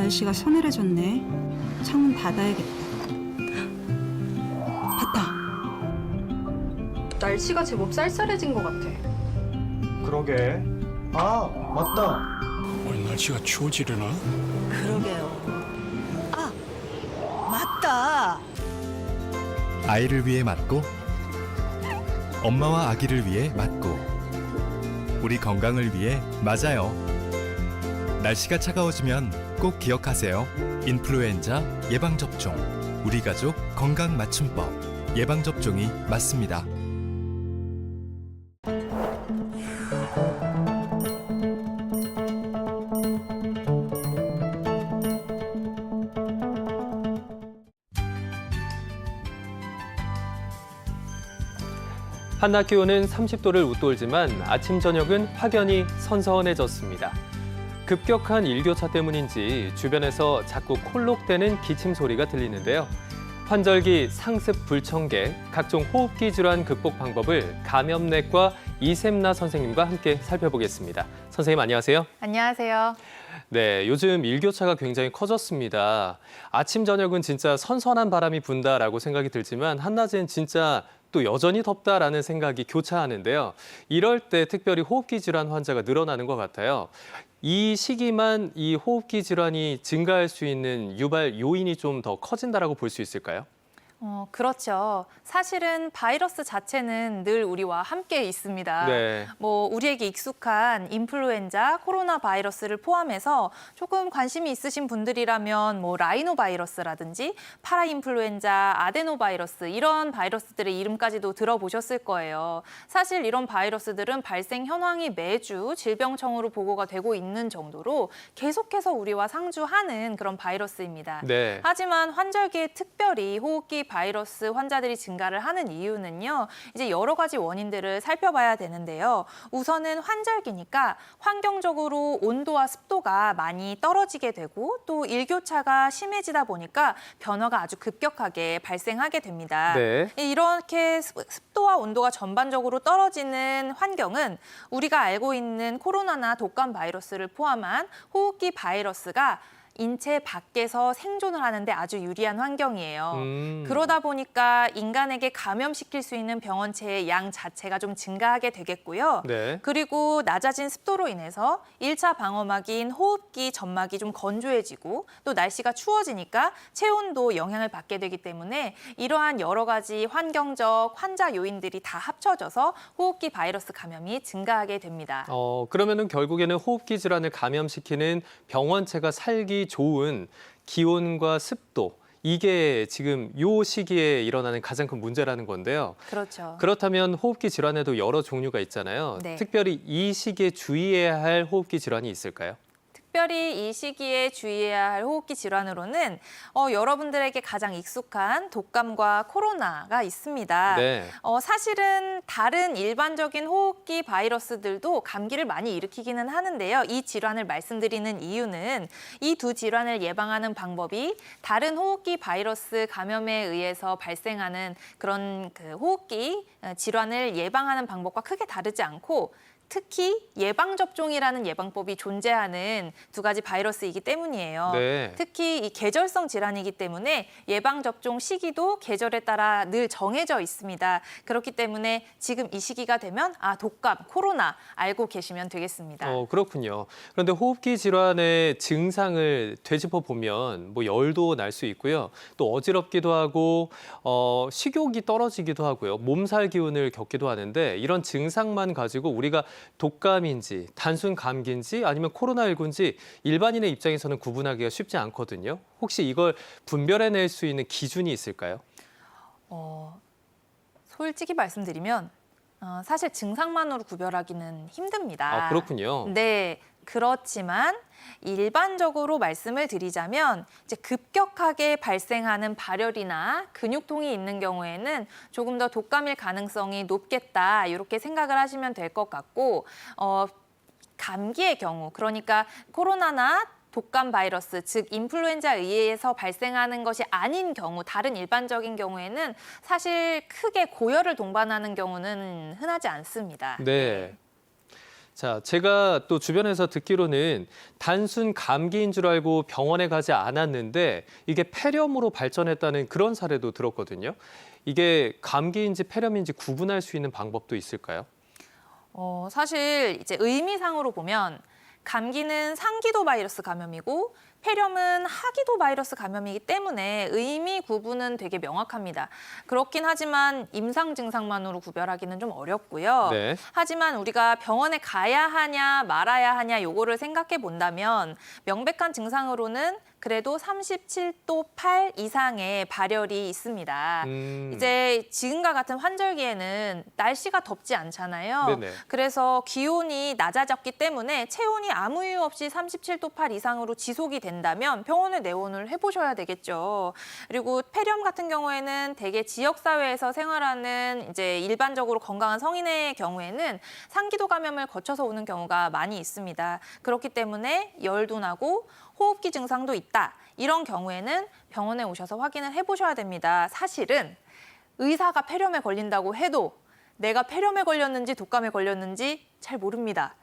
날씨가 서늘해졌네. 창문 닫아야겠다. 봤다. 날씨가 제법 쌀쌀해진 것 같아. 그러게. 아, 맞다. 오늘 날씨가 추워지려나? 그러게요. 아, 맞다. 아이를 위해 맞고 엄마와 아기를 위해 맞고 우리 건강을 위해 맞아요. 날씨가 차가워지면 꼭 기억하세요. 인플루엔자 예방접종. 우리 가족 건강 맞춤법. 예방접종이 맞습니다. 한낮 기온은 30도를 웃돌지만 아침 저녁은 확연히 선선해졌습니다. 급격한 일교차 때문인지 주변에서 자꾸 콜록대는 기침 소리가 들리는데요. 환절기, 상습 불청객, 각종 호흡기 질환 극복 방법을 감염내과 이샘나 선생님과 함께 살펴보겠습니다. 선생님 안녕하세요. 안녕하세요. 네, 요즘 일교차가 굉장히 커졌습니다. 아침 저녁은 진짜 선선한 바람이 분다라고 생각이 들지만 한낮엔 진짜 또 여전히 덥다라는 생각이 교차하는데요. 이럴 때 특별히 호흡기 질환 환자가 늘어나는 것 같아요. 이 시기만 이 호흡기 질환이 증가할 수 있는 유발 요인이 좀 더 커진다라고 볼 수 있을까요? 그렇죠. 사실은 바이러스 자체는 늘 우리와 함께 있습니다. 네. 우리에게 익숙한 인플루엔자, 코로나 바이러스를 포함해서 조금 관심이 있으신 분들이라면 라이노 바이러스라든지 파라인플루엔자, 아데노바이러스 이런 바이러스들의 이름까지도 들어보셨을 거예요. 사실 이런 바이러스들은 발생 현황이 매주 질병청으로 보고가 되고 있는 정도로 계속해서 우리와 상주하는 그런 바이러스입니다. 네. 하지만 환절기에 특별히 호흡기 바이러스 환자들이 증가를 하는 이유는요. 이제 여러 가지 원인들을 살펴봐야 되는데요. 우선은 환절기니까 환경적으로 온도와 습도가 많이 떨어지게 되고 또 일교차가 심해지다 보니까 변화가 아주 급격하게 발생하게 됩니다. 네. 이렇게 습도와 온도가 전반적으로 떨어지는 환경은 우리가 알고 있는 코로나나 독감 바이러스를 포함한 호흡기 바이러스가 인체 밖에서 생존을 하는데 아주 유리한 환경이에요. 그러다 보니까 인간에게 감염시킬 수 있는 병원체의 양 자체가 좀 증가하게 되겠고요. 네. 그리고 낮아진 습도로 인해서 1차 방어막인 호흡기 점막이 좀 건조해지고 또 날씨가 추워지니까 체온도 영향을 받게 되기 때문에 이러한 여러 가지 환경적 환자 요인들이 다 합쳐져서 호흡기 바이러스 감염이 증가하게 됩니다. 그러면은 결국에는 호흡기 질환을 감염시키는 병원체가 살기 좋은 기온과 습도, 이게 지금 요 시기에 일어나는 가장 큰 문제라는 건데요. 그렇죠. 그렇다면 호흡기 질환에도 여러 종류가 있잖아요. 네. 특별히 이 시기에 주의해야 할 호흡기 질환이 있을까요? 특별히 이 시기에 주의해야 할 호흡기 질환으로는 여러분들에게 가장 익숙한 독감과 코로나가 있습니다. 네. 사실은 다른 일반적인 호흡기 바이러스들도 감기를 많이 일으키기는 하는데요. 이 질환을 말씀드리는 이유는 이 두 질환을 예방하는 방법이 다른 호흡기 바이러스 감염에 의해서 발생하는 그런 호흡기 질환을 예방하는 방법과 크게 다르지 않고 특히 예방접종이라는 예방법이 존재하는 두 가지 바이러스이기 때문이에요. 네. 특히 이 계절성 질환이기 때문에 예방접종 시기도 계절에 따라 늘 정해져 있습니다. 그렇기 때문에 지금 이 시기가 되면 독감, 코로나 알고 계시면 되겠습니다. 그렇군요. 그런데 호흡기 질환의 증상을 되짚어 보면 열도 날 수 있고요. 또 어지럽기도 하고 식욕이 떨어지기도 하고요. 몸살 기운을 겪기도 하는데 이런 증상만 가지고 우리가 독감인지 단순 감기인지 아니면 코로나19인지 일반인의 입장에서는 구분하기가 쉽지 않거든요. 혹시 이걸 분별해낼 수 있는 기준이 있을까요? 솔직히 말씀드리면 사실 증상만으로 구별하기는 힘듭니다. 그렇군요. 네, 그렇지만 일반적으로 말씀을 드리자면 이제 급격하게 발생하는 발열이나 근육통이 있는 경우에는 조금 더 독감일 가능성이 높겠다 이렇게 생각을 하시면 될 것 같고 감기의 경우 그러니까 코로나나 독감 바이러스, 즉 인플루엔자에 의해서 발생하는 것이 아닌 경우, 다른 일반적인 경우에는 사실 크게 고열을 동반하는 경우는 흔하지 않습니다. 네. 자, 제가 또 주변에서 듣기로는 단순 감기인 줄 알고 병원에 가지 않았는데 이게 폐렴으로 발전했다는 그런 사례도 들었거든요. 이게 감기인지 폐렴인지 구분할 수 있는 방법도 있을까요? 사실 이제 의미상으로 보면 감기는 상기도 바이러스 감염이고 폐렴은 하기도 바이러스 감염이기 때문에 의미 구분은 되게 명확합니다. 그렇긴 하지만 임상 증상만으로 구별하기는 좀 어렵고요. 네. 하지만 우리가 병원에 가야 하냐 말아야 하냐 요거를 생각해 본다면 명백한 증상으로는 그래도 37도 8 이상의 발열이 있습니다. 이제 지금과 같은 환절기에는 날씨가 덥지 않잖아요. 네네. 그래서 기온이 낮아졌기 때문에 체온이 아무 이유 없이 37도 8 이상으로 지속이 된다면 병원에 내원을 해보셔야 되겠죠. 그리고 폐렴 같은 경우에는 대개 지역사회에서 생활하는 이제 일반적으로 건강한 성인의 경우에는 상기도 감염을 거쳐서 오는 경우가 많이 있습니다. 그렇기 때문에 열도 나고 호흡기 증상도 있다. 이런 경우에는 병원에 오셔서 확인을 해보셔야 됩니다. 사실은 의사가 폐렴에 걸린다고 해도 내가 폐렴에 걸렸는지 독감에 걸렸는지 잘 모릅니다.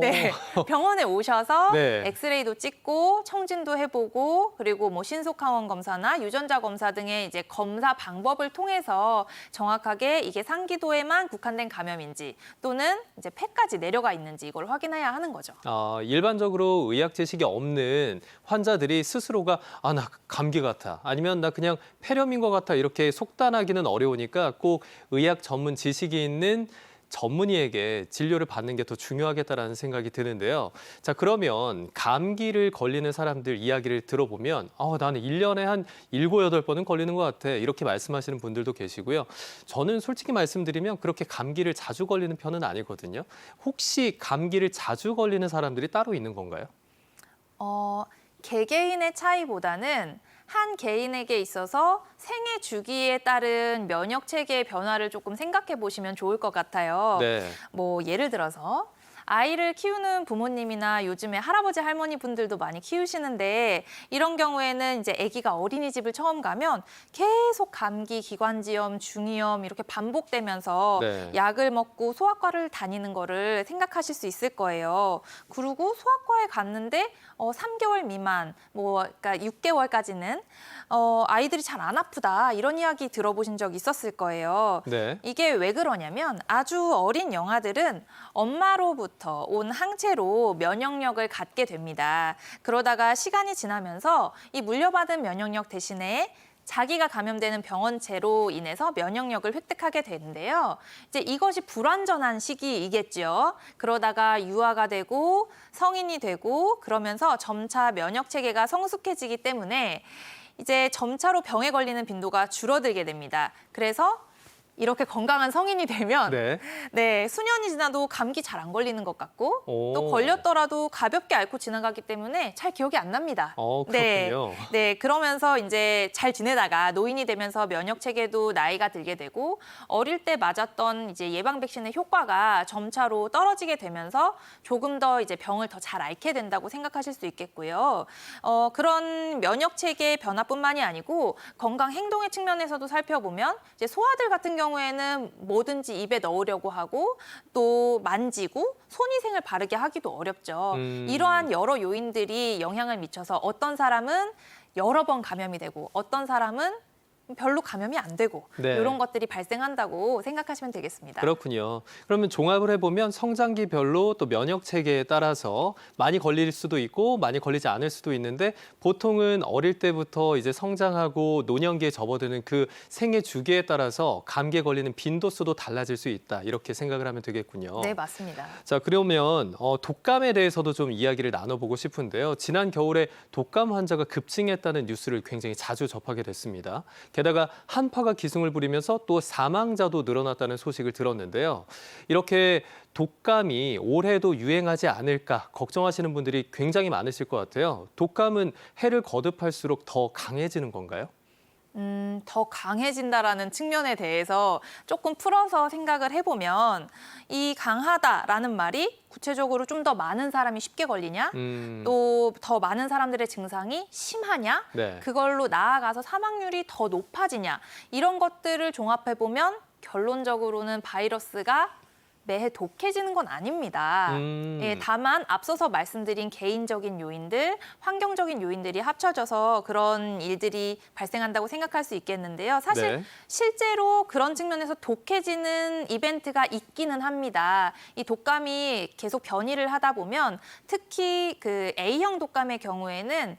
네, 병원에 오셔서 네. 엑스레이도 찍고 청진도 해보고 그리고 뭐 신속항원 검사나 유전자 검사 등의 이제 검사 방법을 통해서 정확하게 이게 상기도에만 국한된 감염인지 또는 이제 폐까지 내려가 있는지 이걸 확인해야 하는 거죠. 일반적으로 의학 지식이 없는 환자들이 스스로가 나 감기 같아 아니면 나 그냥 폐렴인 것 같아 이렇게 속단하기는 어려우니까 꼭 의학 전문 지식이 있는 전문의에게 진료를 받는 게 더 중요하겠다라는 생각이 드는데요. 자, 그러면 감기를 걸리는 사람들 이야기를 들어보면 나는 1년에 한 7, 8번은 걸리는 것 같아. 이렇게 말씀하시는 분들도 계시고요. 저는 솔직히 말씀드리면 그렇게 감기를 자주 걸리는 편은 아니거든요. 혹시 감기를 자주 걸리는 사람들이 따로 있는 건가요? 개개인의 차이보다는 한 개인에게 있어서 생애 주기에 따른 면역 체계의 변화를 조금 생각해 보시면 좋을 것 같아요. 네. 뭐 예를 들어서 아이를 키우는 부모님이나 요즘에 할아버지 할머니 분들도 많이 키우시는데 이런 경우에는 이제 아기가 어린이집을 처음 가면 계속 감기, 기관지염, 중이염 이렇게 반복되면서 네. 약을 먹고 소아과를 다니는 거를 생각하실 수 있을 거예요. 그리고 소아과에 갔는데 3개월 미만, 그러니까 6개월까지는 아이들이 잘 안 아프다 이런 이야기 들어보신 적 있었을 거예요. 네. 이게 왜 그러냐면 아주 어린 영아들은 엄마로부터 온 항체로 면역력을 갖게 됩니다. 그러다가 시간이 지나면서 이 물려받은 면역력 대신에 자기가 감염되는 병원체로 인해서 면역력을 획득하게 되는데요. 이제 이것이 불완전한 시기이겠죠. 그러다가 유아가 되고 성인이 되고 그러면서 점차 면역 체계가 성숙해지기 때문에 이제 점차로 병에 걸리는 빈도가 줄어들게 됩니다. 그래서 이렇게 건강한 성인이 되면 네. 수년이 지나도 감기 잘 안 걸리는 것 같고 오. 또 걸렸더라도 가볍게 앓고 지나가기 때문에 잘 기억이 안 납니다. 그렇군요. 네, 그러면서 이제 잘 지내다가 노인이 되면서 면역 체계도 나이가 들게 되고 어릴 때 맞았던 이제 예방 백신의 효과가 점차로 떨어지게 되면서 조금 더 이제 병을 더 잘 앓게 된다고 생각하실 수 있겠고요. 그런 면역 체계의 변화뿐만이 아니고 건강 행동의 측면에서도 살펴보면 이제 소아들 같은 경우에는 뭐든지 입에 넣으려고 하고 또 만지고 손위생을 바르게 하기도 어렵죠. 이러한 여러 요인들이 영향을 미쳐서 어떤 사람은 여러 번 감염이 되고 어떤 사람은 별로 감염이 안 되고 네. 이런 것들이 발생한다고 생각하시면 되겠습니다. 그렇군요. 그러면 종합을 해보면 성장기별로 또 면역 체계에 따라서 많이 걸릴 수도 있고 많이 걸리지 않을 수도 있는데 보통은 어릴 때부터 이제 성장하고 노년기에 접어드는 그 생애 주기에 따라서 감기에 걸리는 빈도수도 달라질 수 있다. 이렇게 생각을 하면 되겠군요. 네, 맞습니다. 자, 그러면 독감에 대해서도 좀 이야기를 나눠보고 싶은데요. 지난 겨울에 독감 환자가 급증했다는 뉴스를 굉장히 자주 접하게 됐습니다. 게다가 한파가 기승을 부리면서 또 사망자도 늘어났다는 소식을 들었는데요. 이렇게 독감이 올해도 유행하지 않을까 걱정하시는 분들이 굉장히 많으실 것 같아요. 독감은 해를 거듭할수록 더 강해지는 건가요? 더 강해진다라는 측면에 대해서 조금 풀어서 생각을 해보면 이 강하다라는 말이 구체적으로 좀 더 많은 사람이 쉽게 걸리냐 또 더 많은 사람들의 증상이 심하냐 네. 그걸로 나아가서 사망률이 더 높아지냐 이런 것들을 종합해보면 결론적으로는 바이러스가 매해 독해지는 건 아닙니다. 예, 다만 앞서서 말씀드린 개인적인 요인들, 환경적인 요인들이 합쳐져서 그런 일들이 발생한다고 생각할 수 있겠는데요. 사실 네. 실제로 그런 측면에서 독해지는 이벤트가 있기는 합니다. 이 독감이 계속 변이를 하다 보면 특히 그 A형 독감의 경우에는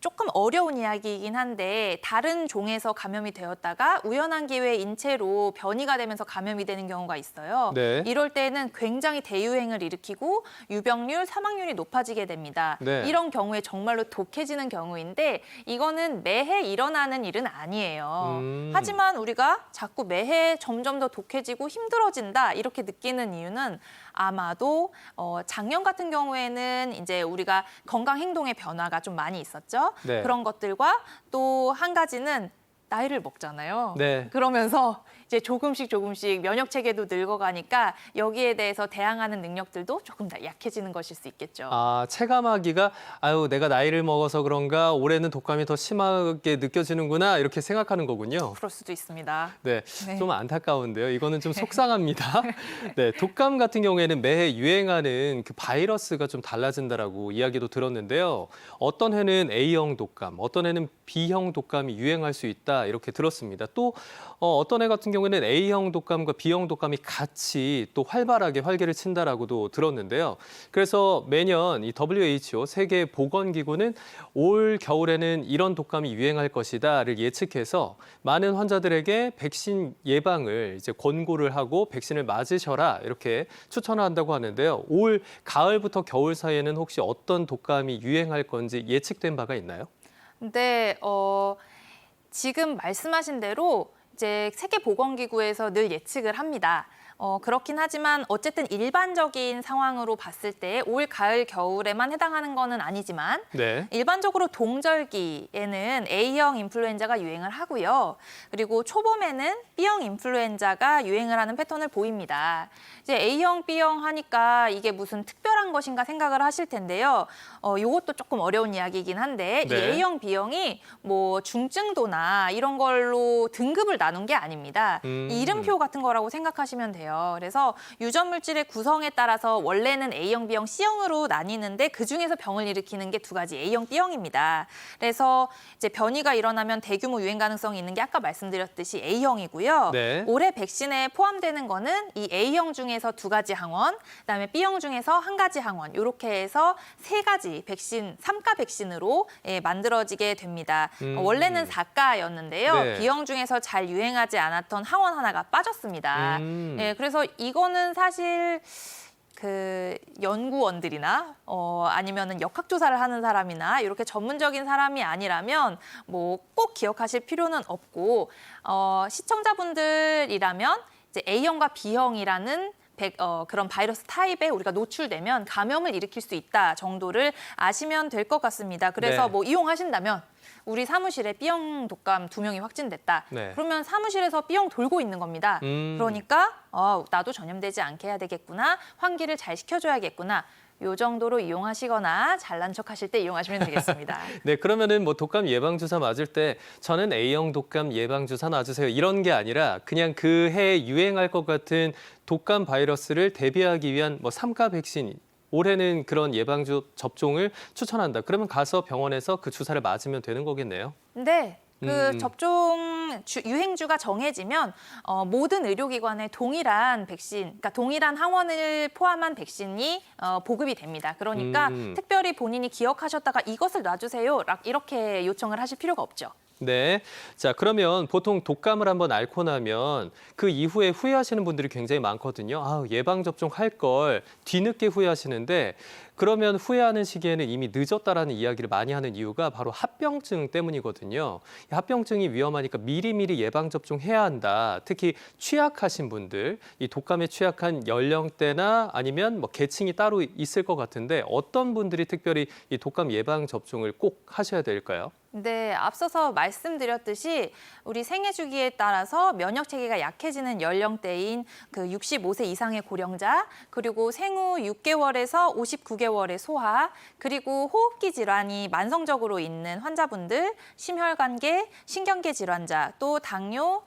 조금 어려운 이야기이긴 한데 다른 종에서 감염이 되었다가 우연한 기회에 인체로 변이가 되면서 감염이 되는 경우가 있어요. 네. 이럴 때는 굉장히 대유행을 일으키고 유병률, 사망률이 높아지게 됩니다. 네. 이런 경우에 정말로 독해지는 경우인데 이거는 매해 일어나는 일은 아니에요. 하지만 우리가 자꾸 매해 점점 더 독해지고 힘들어진다 이렇게 느끼는 이유는 아마도 작년 같은 경우에는 이제 우리가 건강 행동의 변화가 좀 많이 있었죠. 네. 그런 것들과 또 한 가지는 나이를 먹잖아요. 네. 그러면서 이제 조금씩 면역 체계도 늙어가니까 여기에 대해서 대항하는 능력들도 조금 더 약해지는 것일 수 있겠죠. 아, 체감하기가 아유 내가 나이를 먹어서 그런가 올해는 독감이 더 심하게 느껴지는구나 이렇게 생각하는 거군요. 그럴 수도 있습니다. 네, 네. 좀 안타까운데요. 이거는 좀 속상합니다. 네, 독감 같은 경우에는 매해 유행하는 그 바이러스가 좀 달라진다라고 이야기도 들었는데요. 어떤 해는 A형 독감, 어떤 해는 B형 독감이 유행할 수 있다 이렇게 들었습니다. 또 어떤 해 같은 경우에는 A형 독감과 B형 독감이 같이 또 활발하게 활개를 친다라고도 들었는데요. 그래서 매년 이 WHO 세계 보건기구는 올 겨울에는 이런 독감이 유행할 것이다를 예측해서 많은 환자들에게 백신 예방을 이제 권고를 하고 백신을 맞으셔라 이렇게 추천을 한다고 하는데요. 올 가을부터 겨울 사이에는 혹시 어떤 독감이 유행할 건지 예측된 바가 있나요? 근데 지금 말씀하신 대로 이제 세계보건기구에서 늘 예측을 합니다. 그렇긴 하지만 어쨌든 일반적인 상황으로 봤을 때 올, 가을, 겨울에만 해당하는 거는 아니지만 네. 일반적으로 동절기에는 A형 인플루엔자가 유행을 하고요. 그리고 초봄에는 B형 인플루엔자가 유행을 하는 패턴을 보입니다. 이제 A형, B형 하니까 이게 무슨 특별한 것인가 생각을 하실 텐데요. 이것도 조금 어려운 이야기이긴 한데 이 네. A형, B형이 뭐 중증도나 이런 걸로 등급을 나눈 게 아닙니다. 이 이름표 같은 거라고 생각하시면 돼요. 그래서 유전 물질의 구성에 따라서 원래는 A형, B형, C형으로 나뉘는데 그 중에서 병을 일으키는 게 두 가지 A형, B형입니다. 그래서 이제 변이가 일어나면 대규모 유행 가능성이 있는 게 아까 말씀드렸듯이 A형이고요. 네. 올해 백신에 포함되는 거는 이 A형 중에서 두 가지 항원, 그다음에 B형 중에서 한 가지 항원 이렇게 해서 세 가지 백신, 3가 백신으로 만들어지게 됩니다. 원래는 4가였는데요. 네. B형 중에서 잘 유행하지 않았던 항원 하나가 빠졌습니다. 그래서 이거는 사실 그 연구원들이나 아니면은 역학조사를 하는 사람이나 이렇게 전문적인 사람이 아니라면 뭐 꼭 기억하실 필요는 없고 시청자분들이라면 이제 A형과 B형이라는 그런 바이러스 타입에 우리가 노출되면 감염을 일으킬 수 있다 정도를 아시면 될 것 같습니다. 그래서 네. 뭐 이용하신다면 우리 사무실에 B형 독감 2명이 확진됐다. 네. 그러면 사무실에서 B형 돌고 있는 겁니다. 그러니까 나도 전염되지 않게 해야 되겠구나. 환기를 잘 시켜줘야겠구나. 요 정도로 이용하시거나 잘난 척하실 때 이용하시면 되겠습니다. 네, 그러면은 뭐 독감 예방 주사 맞을 때 저는 A형 독감 예방 주사 놔주세요 이런 게 아니라 그냥 그 해에 유행할 것 같은 독감 바이러스를 대비하기 위한 뭐 3가 백신 올해는 그런 예방 접종을 추천한다. 그러면 가서 병원에서 그 주사를 맞으면 되는 거겠네요. 네. 그 접종 유행주가 정해지면 모든 의료기관에 동일한 백신, 그러니까 동일한 항원을 포함한 백신이 보급이 됩니다. 그러니까 특별히 본인이 기억하셨다가 이것을 놔주세요 이렇게 요청을 하실 필요가 없죠. 네. 자, 그러면 보통 독감을 한번 앓고 나면 그 이후에 후회하시는 분들이 굉장히 많거든요. 아, 예방접종 할 걸 뒤늦게 후회하시는데 그러면 후회하는 시기에는 이미 늦었다라는 이야기를 많이 하는 이유가 바로 합병증 때문이거든요. 이 합병증이 위험하니까 미리미리 예방접종 해야 한다. 특히 취약하신 분들, 이 독감에 취약한 연령대나 아니면 뭐 계층이 따로 있을 것 같은데 어떤 분들이 특별히 이 독감 예방접종을 꼭 하셔야 될까요? 네, 앞서서 말씀드렸듯이 우리 생애 주기에 따라서 면역 체계가 약해지는 연령대인 그 65세 이상의 고령자, 그리고 생후 6개월에서 59개월의 소아, 그리고 호흡기 질환이 만성적으로 있는 환자분들, 심혈관계, 신경계 질환자, 또 당뇨,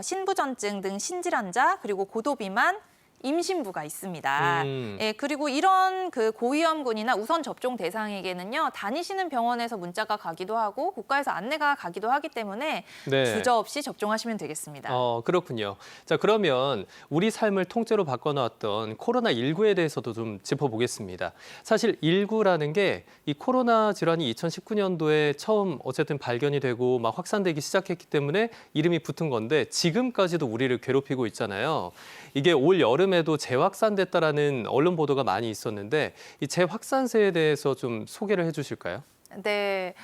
신부전증 등 신질환자, 그리고 고도비만, 임신부가 있습니다. 음. 예, 그리고 이런 그 고위험군이나 우선 접종 대상에게는요, 다니시는 병원에서 문자가 가기도 하고 국가에서 안내가 가기도 하기 때문에 네. 주저없이 접종하시면 되겠습니다. 그렇군요. 자, 그러면 우리 삶을 통째로 바꿔놓았던 코로나19에 대해서도 좀 짚어보겠습니다. 사실 19라는 게 이 코로나 질환이 2019년도에 처음 어쨌든 발견이 되고 막 확산되기 시작했기 때문에 이름이 붙은 건데 지금까지도 우리를 괴롭히고 있잖아요. 이게 올 여름에도 재확산됐다라는 언론 보도가 많이 있었는데 이 재확산세에 대해서 좀 소개를 해주실까요? 네,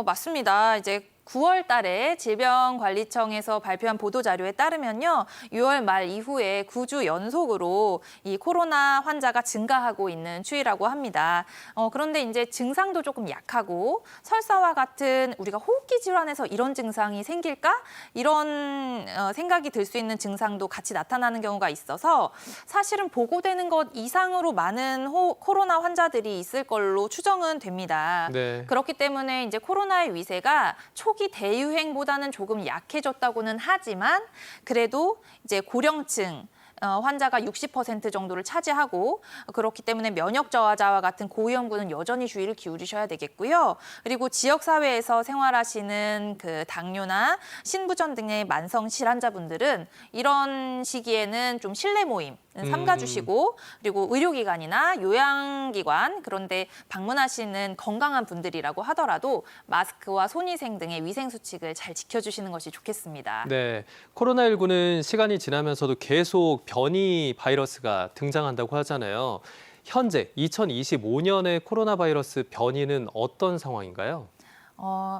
맞습니다. 이제 9월 달에 질병관리청에서 발표한 보도자료에 따르면요. 6월 말 이후에 9주 연속으로 이 코로나 환자가 증가하고 있는 추이라고 합니다. 그런데 이제 증상도 조금 약하고 설사와 같은 우리가 호흡기 질환에서 이런 증상이 생길까? 이런 생각이 들 수 있는 증상도 같이 나타나는 경우가 있어서 사실은 보고되는 것 이상으로 많은 코로나 환자들이 있을 걸로 추정은 됩니다. 네. 그렇기 때문에 이제 코로나의 위세가 초기 대유행보다는 조금 약해졌다고는 하지만 그래도 이제 고령층 환자가 60% 정도를 차지하고 그렇기 때문에 면역 저하자와 같은 고위험군은 여전히 주의를 기울이셔야 되겠고요. 그리고 지역 사회에서 생활하시는 그 당뇨나 신부전 등의 만성 질환자분들은 이런 시기에는 좀 실내 모임 삼가주시고 그리고 의료기관이나 요양기관 그런데 방문하시는 건강한 분들이라고 하더라도 마스크와 손위생 등의 위생 수칙을 잘 지켜주시는 것이 좋겠습니다. 네, 코로나19는 시간이 지나면서도 계속 변이 바이러스가 등장한다고 하잖아요. 현재 2025년의 코로나 바이러스 변이는 어떤 상황인가요?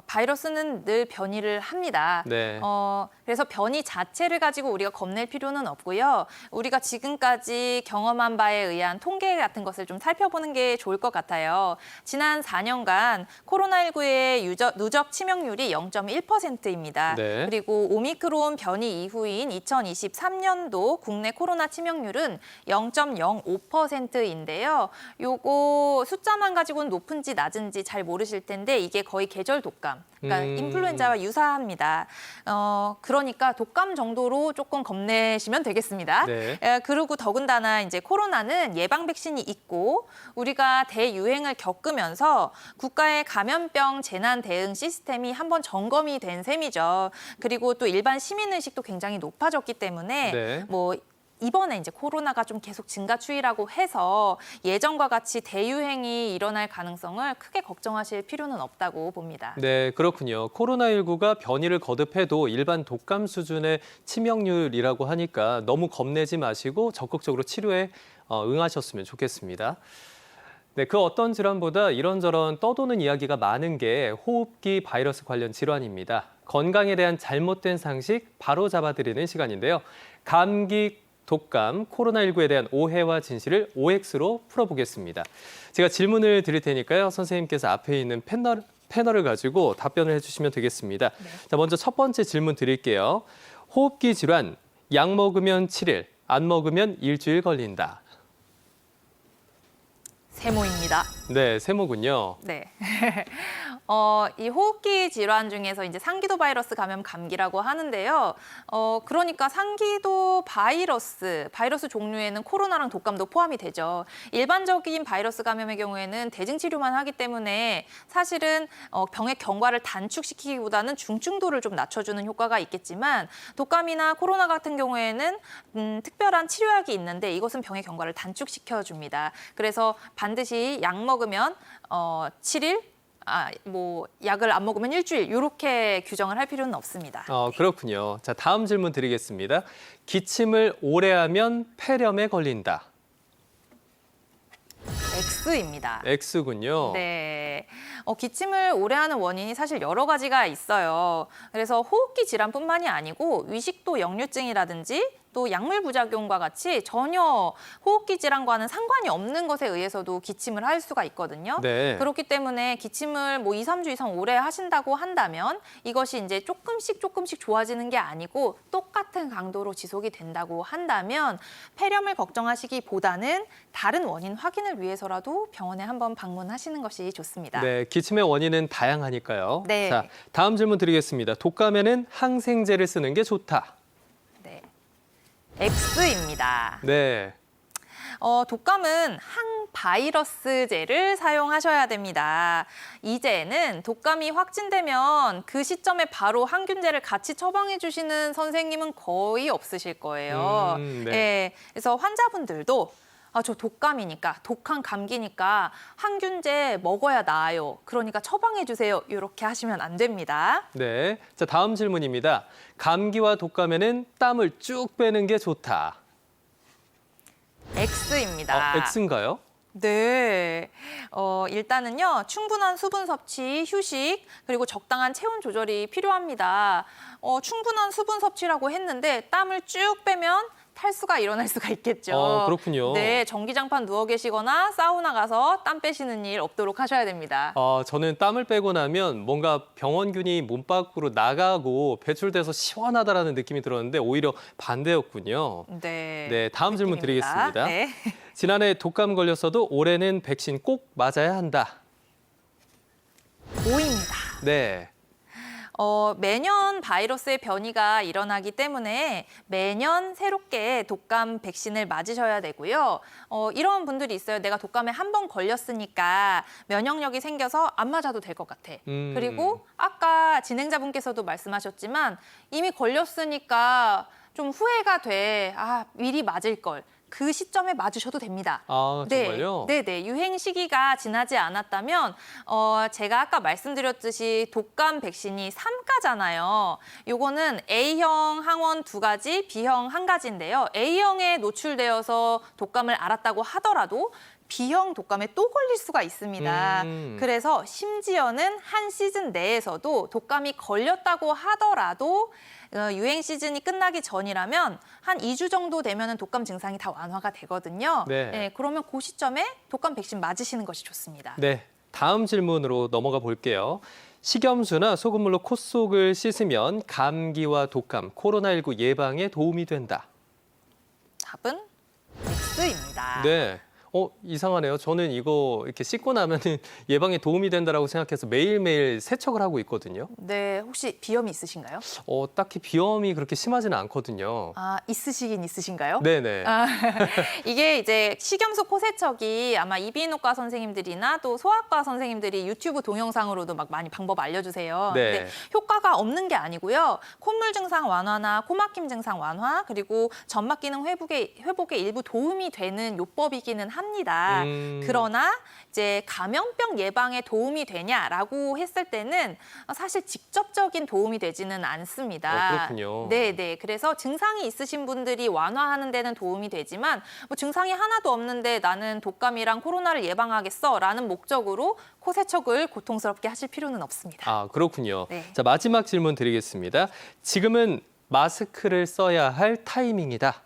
바이러스는 늘 변이를 합니다. 네. 그래서 변이 자체를 가지고 우리가 겁낼 필요는 없고요. 우리가 지금까지 경험한 바에 의한 통계 같은 것을 좀 살펴보는 게 좋을 것 같아요. 지난 4년간 코로나19의 누적 치명률이 0.1%입니다. 네. 그리고 오미크론 변이 이후인 2023년도 국내 코로나 치명률은 0.05%인데요. 요거 숫자만 가지고는 높은지 낮은지 잘 모르실 텐데 이게 거의 계절 독감, 그러니까 인플루엔자와 유사합니다. 그러니까 독감 정도로 조금 겁내시면 되겠습니다. 네. 그리고 더군다나 이제 코로나는 예방 백신이 있고 우리가 대유행을 겪으면서 국가의 감염병 재난 대응 시스템이 한번 점검이 된 셈이죠. 그리고 또 일반 시민 의식도 굉장히 높아졌기 때문에 네. 뭐 이번에 이제 코로나가 좀 계속 증가 추이라고 해서 예전과 같이 대유행이 일어날 가능성을 크게 걱정하실 필요는 없다고 봅니다. 네, 그렇군요. 코로나19가 변이를 거듭해도 일반 독감 수준의 치명률이라고 하니까 너무 겁내지 마시고 적극적으로 치료에 응하셨으면 좋겠습니다. 네, 그 어떤 질환보다 이런저런 떠도는 이야기가 많은 게 호흡기 바이러스 관련 질환입니다. 건강에 대한 잘못된 상식 바로 잡아드리는 시간인데요. 감기, 독감, 코로나19에 대한 오해와 진실을 OX로 풀어보겠습니다. 제가 질문을 드릴 테니까요. 선생님께서 앞에 있는 패널을 가지고 답변을 해주시면 되겠습니다. 네. 자, 먼저 첫 번째 질문 드릴게요. 호흡기 질환, 약 먹으면 7일, 안 먹으면 일주일 걸린다. 세모입니다. 네, 세모군요. 네. 이 호흡기 질환 중에서 이제 상기도 바이러스 감염 감기라고 하는데요. 그러니까 상기도 바이러스 종류에는 코로나랑 독감도 포함이 되죠. 일반적인 바이러스 감염의 경우에는 대증 치료만 하기 때문에 사실은 병의 경과를 단축시키기보다는 중증도를 좀 낮춰주는 효과가 있겠지만 독감이나 코로나 같은 경우에는 특별한 치료약이 있는데 이것은 병의 경과를 단축시켜줍니다. 그래서 반드시 약 먹으면 7일, 약을 안 먹으면 일주일 이렇게 규정을 할 필요는 없습니다. 그렇군요. 자, 다음 질문 드리겠습니다. 기침을 오래 하면 폐렴에 걸린다. X입니다. X군요. 네. 기침을 오래 하는 원인이 사실 여러 가지가 있어요. 그래서 호흡기 질환뿐만이 아니고 위식도 역류증이라든지 또 약물 부작용과 같이 전혀 호흡기 질환과는 상관이 없는 것에 의해서도 기침을 할 수가 있거든요. 네. 그렇기 때문에 기침을 2, 3주 이상 오래 하신다고 한다면 이것이 이제 조금씩 좋아지는 게 아니고 똑같은 강도로 지속이 된다고 한다면 폐렴을 걱정하시기보다는 다른 원인 확인을 위해서라도 병원에 한번 방문하시는 것이 좋습니다. 네, 기침의 원인은 다양하니까요. 네. 자, 다음 질문 드리겠습니다. 독감에는 항생제를 쓰는 게 좋다. 네. X입니다. 네. 독감은 항바이러스제를 사용하셔야 됩니다. 이제는 독감이 확진되면 그 시점에 바로 항균제를 같이 처방해 주시는 선생님은 거의 없으실 거예요. 네. 예, 그래서 환자분들도 저 독감이니까, 독한 감기니까 항균제 먹어야 나아요. 그러니까 처방해 주세요. 이렇게 하시면 안 됩니다. 네. 자, 다음 질문입니다. 감기와 독감에는 땀을 쭉 빼는 게 좋다. X입니다. X인가요? 네. 일단은요, 충분한 수분 섭취, 휴식, 그리고 적당한 체온 조절이 필요합니다. 충분한 수분 섭취라고 했는데 땀을 쭉 빼면 탈수가 일어날 수가 있겠죠. 그렇군요. 네, 전기장판 누워 계시거나 사우나 가서 땀 빼시는 일 없도록 하셔야 됩니다. 저는 땀을 빼고 나면 뭔가 병원균이 몸 밖으로 나가고 배출돼서 시원하다라는 느낌이 들었는데 오히려 반대였군요. 네. 네, 다음 질문 느낌입니다. 드리겠습니다. 네. 지난해 독감 걸렸어도 올해는 백신 꼭 맞아야 한다. O입니다. 네. 매년 바이러스의 변이가 일어나기 때문에 매년 새롭게 독감 백신을 맞으셔야 되고요. 이런 분들이 있어요. 내가 독감에 한 번 걸렸으니까 면역력이 생겨서 안 맞아도 될 것 같아. 그리고 아까 진행자분께서도 말씀하셨지만 이미 걸렸으니까 좀 후회가 돼. 미리 맞을 걸. 그 시점에 맞으셔도 됩니다. 정말요? 네. 유행 시기가 지나지 않았다면 제가 아까 말씀드렸듯이 독감 백신이 3가잖아요. 요거는 A형 항원 2가지, B형 1가지인데요. A형에 노출되어서 독감을 앓았다고 하더라도 B형 독감에 또 걸릴 수가 있습니다. 그래서 심지어는 한 시즌 내에서도 독감이 걸렸다고 하더라도 유행 시즌이 끝나기 전이라면 한 2주 정도 되면 독감 증상이 다 완화가 되거든요. 네. 그러면 그 시점에 독감 백신 맞으시는 것이 좋습니다. 네, 다음 질문으로 넘어가 볼게요. 식염수나 소금물로 코 속을 씻으면 감기와 독감, 코로나19 예방에 도움이 된다. 답은 X입니다. 네. 이상하네요. 저는 이거 이렇게 씻고 나면은 예방에 도움이 된다라고 생각해서 매일매일 세척을 하고 있거든요. 네, 혹시 비염이 있으신가요? 딱히 비염이 그렇게 심하지는 않거든요. 있으시긴 있으신가요? 네네. 이게 이제 식염수 코 세척이 아마 이비인후과 선생님들이나 또 소아과 선생님들이 유튜브 동영상으로도 막 많이 방법 알려주세요. 네. 근데 효과가 없는 게 아니고요. 콧물 증상 완화나 코막힘 증상 완화 그리고 점막 기능 회복에 일부 도움이 되는 요법이기는 합니다. 그러나 이제 감염병 예방에 도움이 되냐라고 했을 때는 사실 직접적인 도움이 되지는 않습니다. 그렇군요. 네. 그래서 증상이 있으신 분들이 완화하는 데는 도움이 되지만 뭐 증상이 하나도 없는데 나는 독감이랑 코로나를 예방하겠어라는 목적으로 코 세척을 고통스럽게 하실 필요는 없습니다. 그렇군요. 네. 자, 마지막 질문 드리겠습니다. 지금은 마스크를 써야 할 타이밍이다.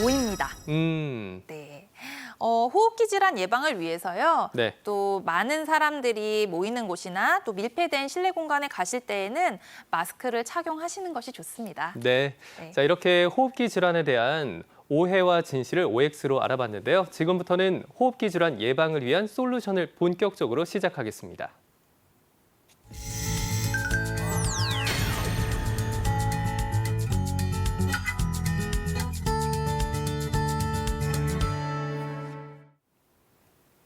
O입니다. 네. 호흡기 질환 예방을 위해서요. 네. 또 많은 사람들이 모이는 곳이나 또 밀폐된 실내 공간에 가실 때에는 마스크를 착용하시는 것이 좋습니다. 네. 네. 자, 이렇게 호흡기 질환에 대한 오해와 진실을 OX로 알아봤는데요. 지금부터는 호흡기 질환 예방을 위한 솔루션을 본격적으로 시작하겠습니다.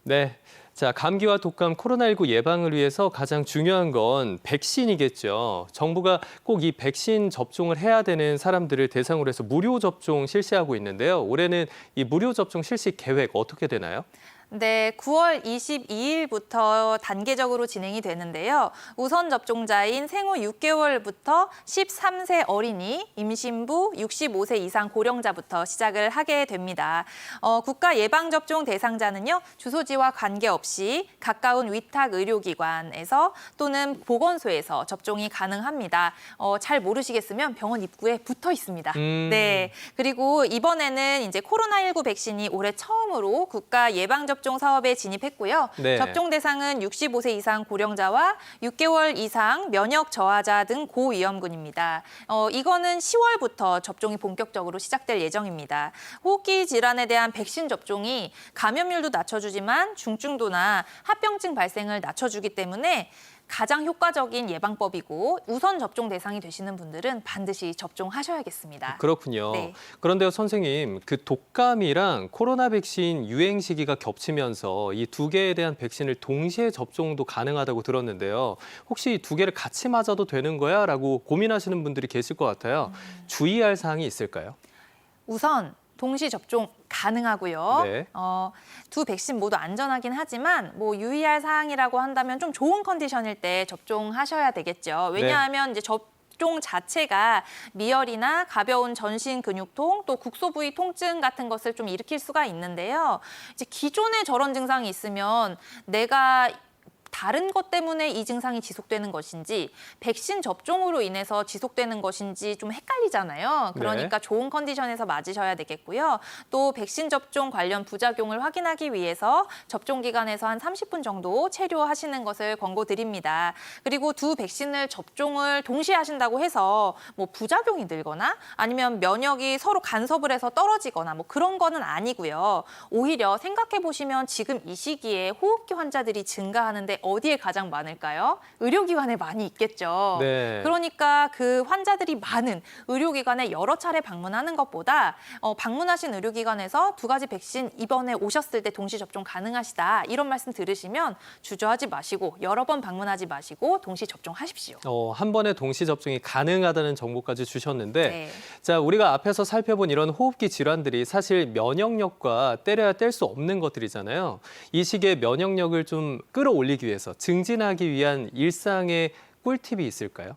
네. 자, 감기와 독감, 코로나19 예방을 위해서 가장 중요한 건 백신이겠죠. 정부가 꼭 이 백신 접종을 해야 되는 사람들을 대상으로 해서 무료 접종 실시하고 있는데요. 올해는 이 무료 접종 실시 계획 어떻게 되나요? 네, 9월 22일부터 단계적으로 진행이 되는데요. 우선 접종자인 생후 6개월부터 13세 어린이, 임신부, 65세 이상 고령자부터 시작을 하게 됩니다. 국가 예방접종 대상자는요, 주소지와 관계없이 가까운 위탁 의료기관에서 또는 보건소에서 접종이 가능합니다. 잘 모르시겠으면 병원 입구에 붙어 있습니다. 네, 그리고 이번에는 이제 코로나19 백신이 올해 처음으로 국가 예방접종 사업에 진입했고요. 네. 접종 대상은 65세 이상 고령자와 6개월 이상 면역 저하자 등 고위험군입니다. 이거는 10월부터 접종이 본격적으로 시작될 예정입니다. 호흡기 질환에 대한 백신 접종이 감염률도 낮춰주지만 중증도나 합병증 발생을 낮춰주기 때문에 가장 효과적인 예방법이고 우선 접종 대상이 되시는 분들은 반드시 접종하셔야겠습니다. 그렇군요. 네. 그런데요, 선생님, 그 독감이랑 코로나 백신 유행 시기가 겹치면서 이 두 개에 대한 백신을 동시에 접종도 가능하다고 들었는데요. 혹시 이 두 개를 같이 맞아도 되는 거야? 라고 고민하시는 분들이 계실 것 같아요. 주의할 사항이 있을까요? 우선 동시 접종 가능하고요. 네. 두 백신 모두 안전하긴 하지만 뭐 유의할 사항이라고 한다면 좀 좋은 컨디션일 때 접종하셔야 되겠죠. 왜냐하면 이제 접종 자체가 미열이나 가벼운 전신 근육통, 또 국소 부위 통증 같은 것을 좀 일으킬 수가 있는데요. 이제 기존에 저런 증상이 있으면 내가 다른 것 때문에 이 증상이 지속되는 것인지 백신 접종으로 인해서 지속되는 것인지 좀 헷갈리잖아요. 그러니까 좋은 컨디션에서 맞으셔야 되겠고요. 또 백신 접종 관련 부작용을 확인하기 위해서 접종 기간에서 한 30분 정도 체류하시는 것을 권고드립니다. 그리고 두 백신을 접종을 동시에 하신다고 해서 뭐 부작용이 늘거나 아니면 면역이 서로 간섭을 해서 떨어지거나 뭐 그런 거는 아니고요. 오히려 생각해 보시면 지금 이 시기에 호흡기 환자들이 증가하는데 어디에 가장 많을까요? 의료기관에 많이 있겠죠. 네. 그러니까 그 환자들이 많은 의료기관에 여러 차례 방문하는 것보다 방문하신 의료기관에서 두 가지 백신 이번에 오셨을 때 동시 접종 가능하시다 이런 말씀 들으시면 주저하지 마시고 여러 번 방문하지 마시고 동시 접종하십시오. 한 번에 동시 접종이 가능하다는 정보까지 주셨는데 네. 자, 우리가 앞에서 살펴본 이런 호흡기 질환들이 사실 면역력과 때려야 뗄 수 없는 것들이잖아요. 이 시기에 면역력을 좀 끌어올리기 위해서 증진하기 위한 일상의 꿀팁이 있을까요?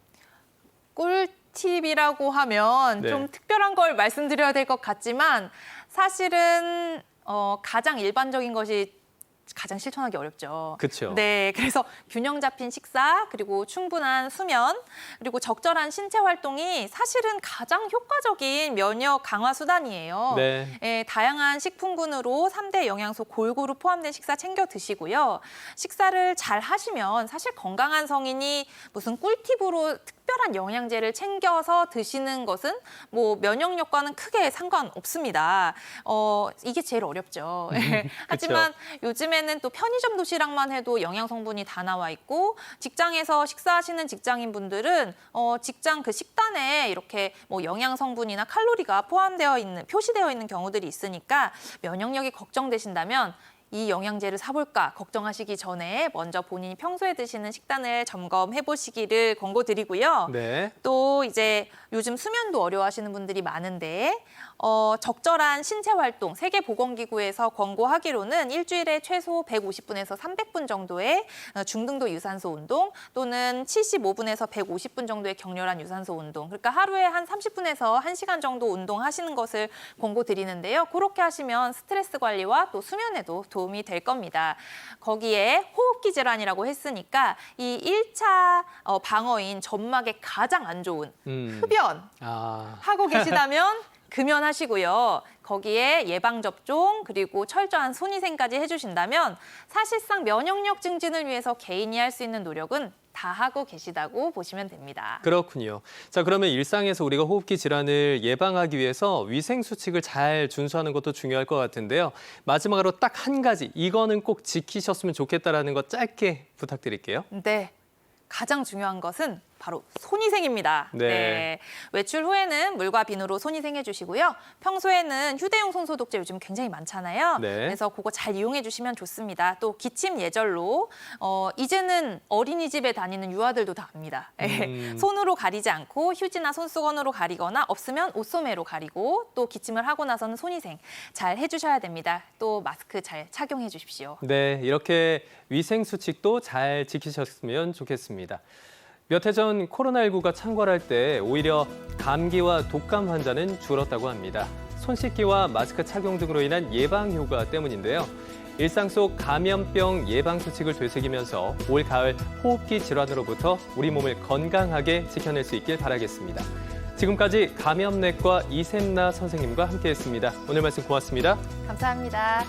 꿀팁이라고 하면 네. 좀 특별한 걸 말씀드려야 될 것 같지만 사실은 가장 일반적인 것이 가장 실천하기 어렵죠. 그렇죠. 네, 그래서 균형 잡힌 식사, 그리고 충분한 수면, 그리고 적절한 신체 활동이 사실은 가장 효과적인 면역 강화 수단이에요. 네. 예, 다양한 식품군으로 3대 영양소 골고루 포함된 식사 챙겨 드시고요. 식사를 잘 하시면 사실 건강한 성인이 무슨 꿀팁으로 특별한 영양제를 챙겨서 드시는 것은 뭐 면역력과는 크게 상관없습니다. 이게 제일 어렵죠. 하지만 요즘에는 또 편의점 도시락만 해도 영양 성분이 다 나와 있고 직장에서 식사하시는 직장인분들은 직장 그 식단에 이렇게 뭐 영양 성분이나 칼로리가 포함되어 있는 표시되어 있는 경우들이 있으니까 면역력이 걱정되신다면 이 영양제를 사볼까 걱정하시기 전에 먼저 본인이 평소에 드시는 식단을 점검해 보시기를 권고드리고요. 네. 또 이제 요즘 수면도 어려워하시는 분들이 많은데 적절한 신체 활동, 세계보건기구에서 권고하기로는 일주일에 최소 150분에서 300분 정도의 중등도 유산소 운동 또는 75분에서 150분 정도의 격렬한 유산소 운동. 그러니까 하루에 한 30분에서 1시간 정도 운동하시는 것을 권고드리는데요. 그렇게 하시면 스트레스 관리와 또 수면에도 도움이 될 겁니다. 거기에 호흡기 질환이라고 했으니까 이 1차 방어인 점막에 가장 안 좋은 흡연 하고 계시다면 금연하시고요. 거기에 예방접종 그리고 철저한 손위생까지 해주신다면 사실상 면역력 증진을 위해서 개인이 할 수 있는 노력은 다 하고 계시다고 보시면 됩니다. 그렇군요. 자, 그러면 일상에서 우리가 호흡기 질환을 예방하기 위해서 위생 수칙을 잘 준수하는 것도 중요할 것 같은데요. 마지막으로 딱 한 가지, 이거는 꼭 지키셨으면 좋겠다라는 거 짧게 부탁드릴게요. 네. 가장 중요한 것은 바로 손위생입니다. 네. 외출 후에는 물과 비누로 손위생해 주시고요. 평소에는 휴대용 손소독제 요즘 굉장히 많잖아요. 네. 그래서 그거 잘 이용해 주시면 좋습니다. 또 기침 예절로 이제는 어린이집에 다니는 유아들도 다 압니다. 손으로 가리지 않고 휴지나 손수건으로 가리거나 없으면 옷소매로 가리고 또 기침을 하고 나서는 손위생 잘 해주셔야 됩니다. 또 마스크 잘 착용해 주십시오. 네, 이렇게 위생 수칙도 잘 지키셨으면 좋겠습니다. 몇 해 전 코로나19가 창궐할 때 오히려 감기와 독감 환자는 줄었다고 합니다. 손 씻기와 마스크 착용 등으로 인한 예방 효과 때문인데요. 일상 속 감염병 예방 수칙을 되새기면서 올 가을 호흡기 질환으로부터 우리 몸을 건강하게 지켜낼 수 있길 바라겠습니다. 지금까지 감염내과 이샘나 선생님과 함께했습니다. 오늘 말씀 고맙습니다. 감사합니다.